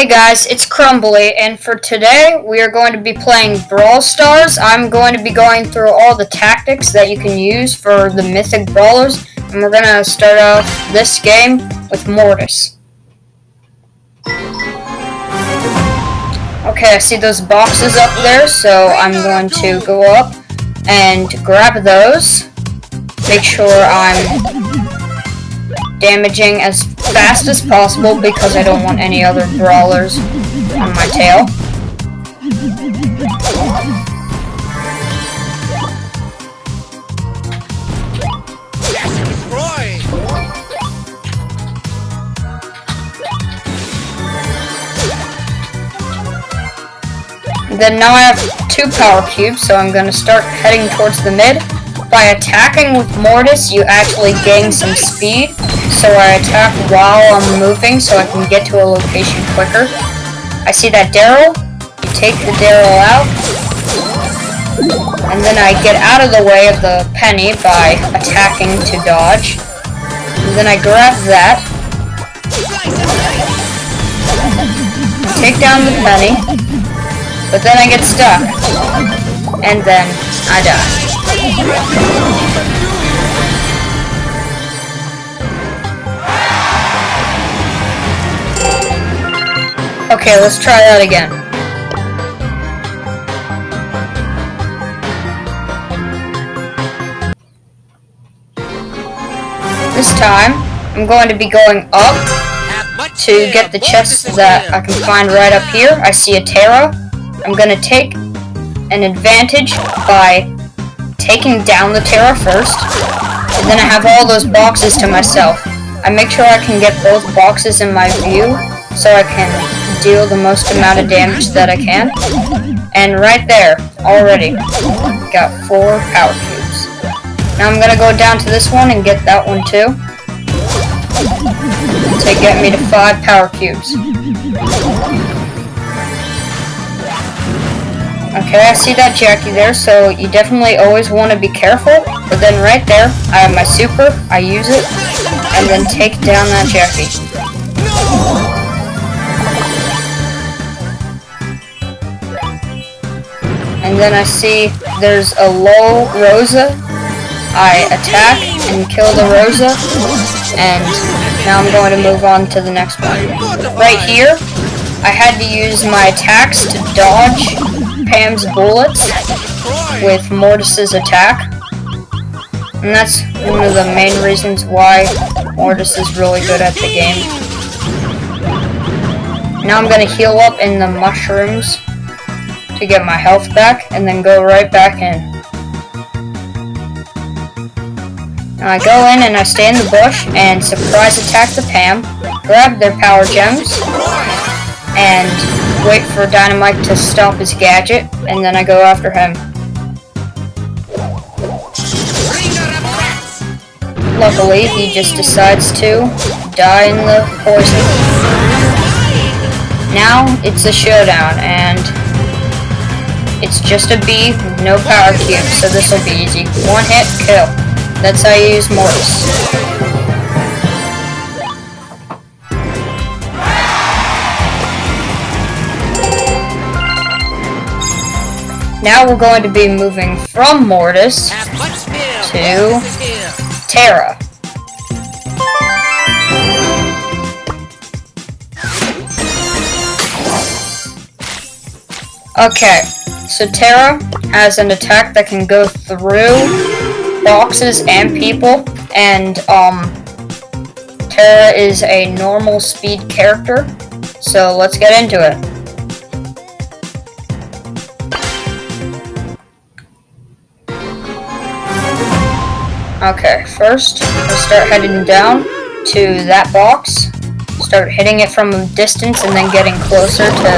Hey guys, it's Crumbly, and for today we are going to be playing Brawl Stars. I'm going to be going through all the tactics that you can use for the Mythic Brawlers, and we're going to start off this game with Mortis. Okay, I see those boxes up there, so I'm going to go up and grab those. Make sure I'm damaging as fast as possible because I don't want any other brawlers on my tail. Then now I have 2 power cubes, so I'm going to start heading towards the mid. By attacking with Mortis, you actually gain some speed, so I attack while I'm moving so I can get to a location quicker. I see that Daryl, you take the Daryl out, and then I get out of the way of the Penny by attacking to dodge. And then I grab that, take down the Penny, but then I get stuck, and then I die. Okay, let's try that again. This time, I'm going to be going up to get the chests that I can find right up here. I see a Tara. I'm going to take an advantage by taking down the Tara first, and then I have all those boxes to myself. I make sure I can get both boxes in my view so I can deal the most amount of damage that I can. And right there, already, got 4 power cubes. Now I'm gonna go down to this one and get that one too, to get me to 5 power cubes. Okay, I see that Jackie there, so you definitely always want to be careful. But then right there, I have my super, I use it, and then take down that Jackie. And then I see there's a low Rosa. I attack and kill the Rosa, and now I'm going to move on to the next one. Right here, I had to use my attacks to dodge Pam's bullets with Mortis's attack, and that's one of the main reasons why Mortis is really good at the game. Now I'm going to heal up in the mushrooms to get my health back, and then go right back in. Now I go in and I stay in the bush and surprise attack the Pam, grab their power gems, and wait for Dynamite to stop his gadget, and then I go after him. Luckily, he just decides to die in the poison. Now, it's a showdown, and it's just a bee with no power cubes, so this will be easy. 1 hit, kill. That's how you use Mortis. Now we're going to be moving from Mortis to Tara. Okay, so Tara has an attack that can go through boxes and people, and Tara is a normal speed character, so let's get into it. Okay, first, I start heading down to that box, start hitting it from a distance and then getting closer to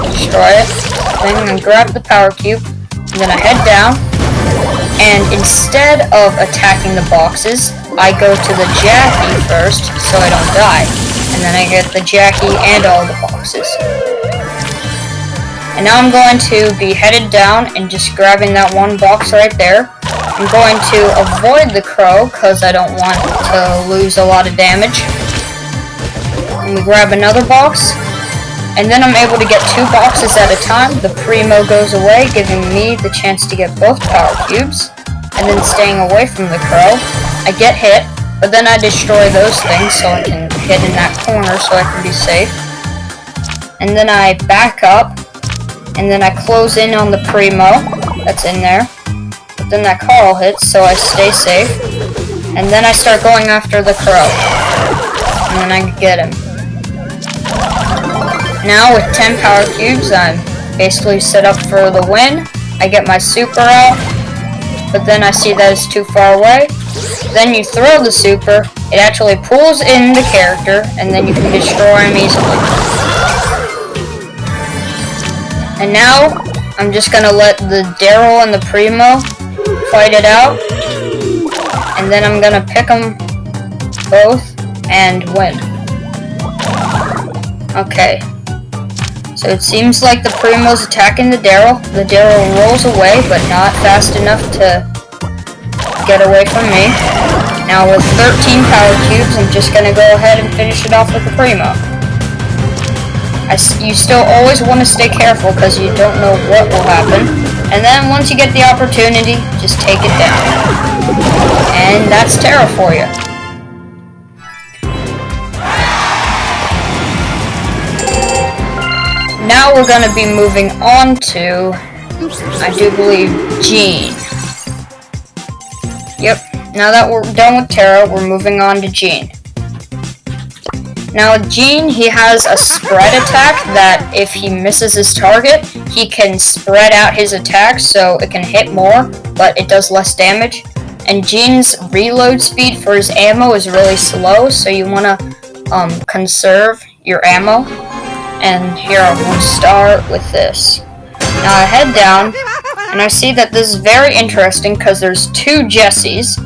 destroy it. Then I'm going to grab the power cube, and then I head down, and instead of attacking the boxes, I go to the Jackie first so I don't die, and then I get the Jackie and all the boxes. And now I'm going to be headed down and just grabbing that one box right there. I'm going to avoid the crow because I don't want to lose a lot of damage. And we grab another box, And then I'm able to get 2 boxes at a time. The Primo goes away, giving me the chance to get both power cubes. And then staying away from the Crow. I get hit, but then I destroy those things so I can hit in that corner so I can be safe. And then I back up, and then I close in on the Primo that's in there. But then that Carl hits, so I stay safe. And then I start going after the Crow. And then I get him. Now with 10 power cubes, I'm basically set up for the win. I get my super out, but then I see that it's too far away. Then you throw the super, it actually pulls in the character, and then you can destroy him easily. And now, I'm just gonna let the Daryl and the Primo fight it out, and then I'm gonna pick them both and win. Okay. So it seems like the Primo's attacking the Daryl. The Daryl rolls away, but not fast enough to get away from me. Now with 13 power cubes, I'm just gonna go ahead and finish it off with the Primo. You still always want to stay careful because you don't know what will happen. And then once you get the opportunity, just take it down. And that's Terra for you. Now we're going to be moving on to, I do believe, Gene. Yep, now that we're done with Terra, we're moving on to Gene. Now with Gene, he has a spread attack that if he misses his target, he can spread out his attack so it can hit more, but it does less damage. And Gene's reload speed for his ammo is really slow, so you want to conserve your ammo. And here I will start with this. Now I head down, and I see that this is very interesting because there's 2 Jessies,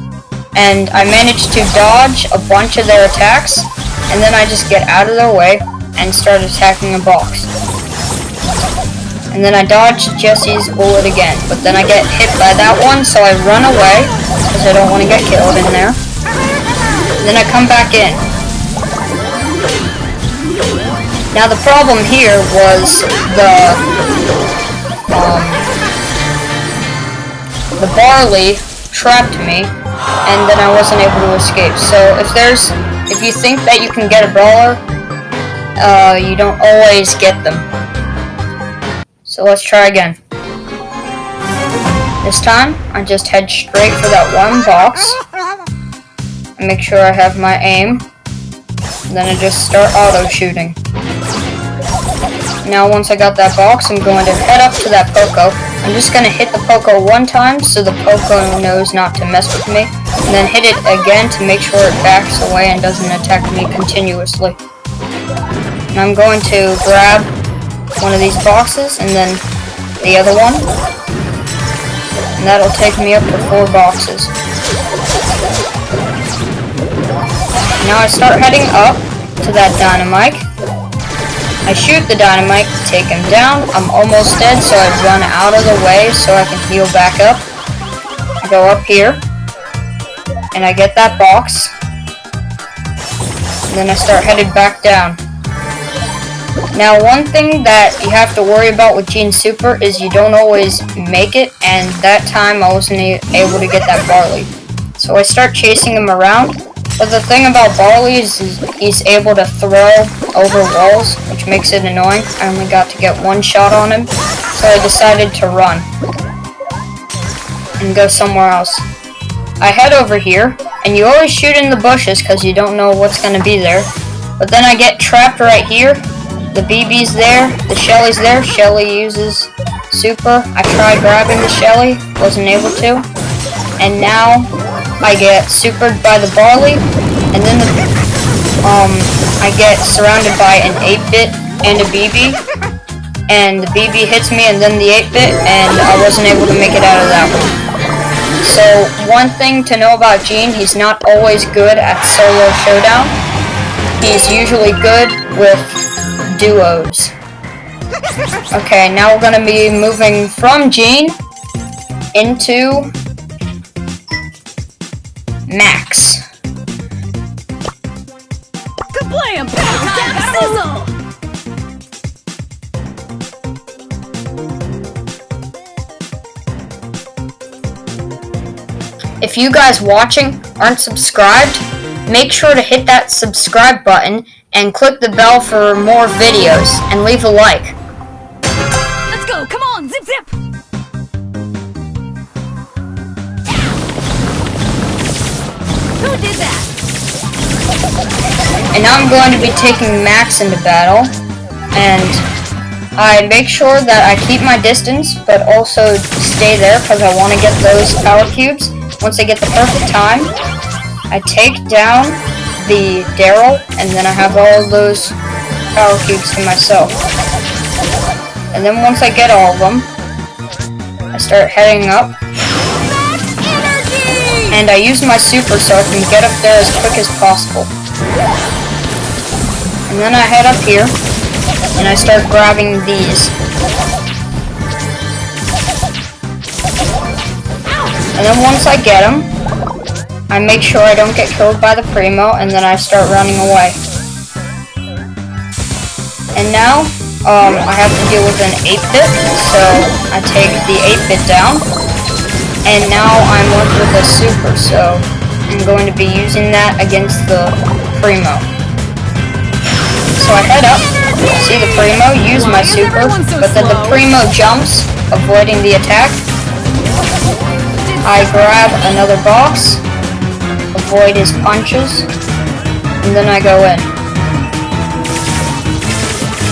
and I managed to dodge a bunch of their attacks, and then I just get out of their way and start attacking a box. And then I dodge Jessie's bullet again, but then I get hit by that one, so I run away because I don't want to get killed in there. And then I come back in. Now the problem here was the barley trapped me, and then I wasn't able to escape. So if you think that you can get a brawler, you don't always get them. So let's try again. This time, I just head straight for that one box, and make sure I have my aim, and then I just start auto shooting. Now once I got that box, I'm going to head up to that Poco. I'm just going to hit the Poco one time so the Poco knows not to mess with me, and then hit it again to make sure it backs away and doesn't attack me continuously. And I'm going to grab one of these boxes and then the other one, and that'll take me up to 4 boxes. Now I start heading up to that dynamite. I shoot the dynamite to take him down. I'm almost dead, so I run out of the way so I can heal back up. I go up here, and I get that box. And then I start headed back down. Now one thing that you have to worry about with Gene's Super is you don't always make it, and that time I wasn't able to get that barley. So I start chasing him around. But the thing about Barley is he's able to throw over walls, which makes it annoying. I only got to get 1 shot on him, so I decided to run and go somewhere else. I head over here, and you always shoot in the bushes because you don't know what's going to be there. But then I get trapped right here. The BB's there, the Shelly's there. Shelly uses super. I tried grabbing the Shelly, wasn't able to. And now I get supered by the Barley, and then I get surrounded by an 8-bit and a BB, and the BB hits me and then the 8-bit, and I wasn't able to make it out of that one. So one thing to know about Gene, he's not always good at solo showdown. He's usually good with duos. Okay, now we're going to be moving from Gene into Max. Kablam! Sizzle! if you guys watching aren't subscribed, make sure to hit that subscribe button and click the bell for more videos and leave a like. Let's go, come on, zip zip! Who did that? And now I'm going to be taking Max into battle, and I make sure that I keep my distance, but also stay there because I want to get those power cubes. Once I get the perfect time, I take down the Daryl, and then I have all those power cubes to myself. And then once I get all of them, I start heading up. And I use my super so I can get up there as quick as possible. And then I head up here, and I start grabbing these. And then once I get them, I make sure I don't get killed by the Primo, and then I start running away. And now, I have to deal with an 8-bit, so I take the 8-bit down. And now I'm left with a super, so I'm going to be using that against the Primo. So I head up, see the Primo, use my super, but then the Primo jumps, avoiding the attack. I grab another box, avoid his punches, and then I go in.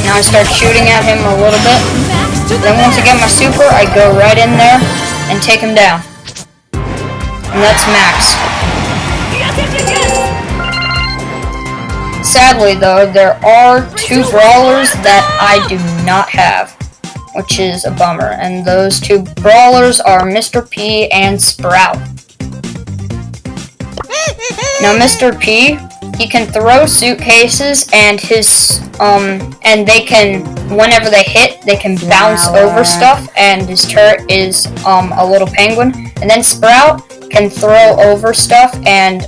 Now I start shooting at him a little bit. Then once I get my super, I go right in there and take him down. And that's Max. Sadly though, there are 2 brawlers that I do not have, which is a bummer. And those 2 brawlers are Mr. P and Sprout. Now Mr. P, he can throw suitcases, and and they can, whenever they hit, they can bounce over stuff, and his turret is a little penguin. And then Sprout can throw over stuff, and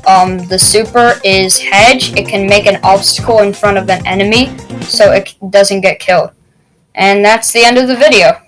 the super is hedge. It can make an obstacle in front of an enemy so it doesn't get killed. And that's the end of the video.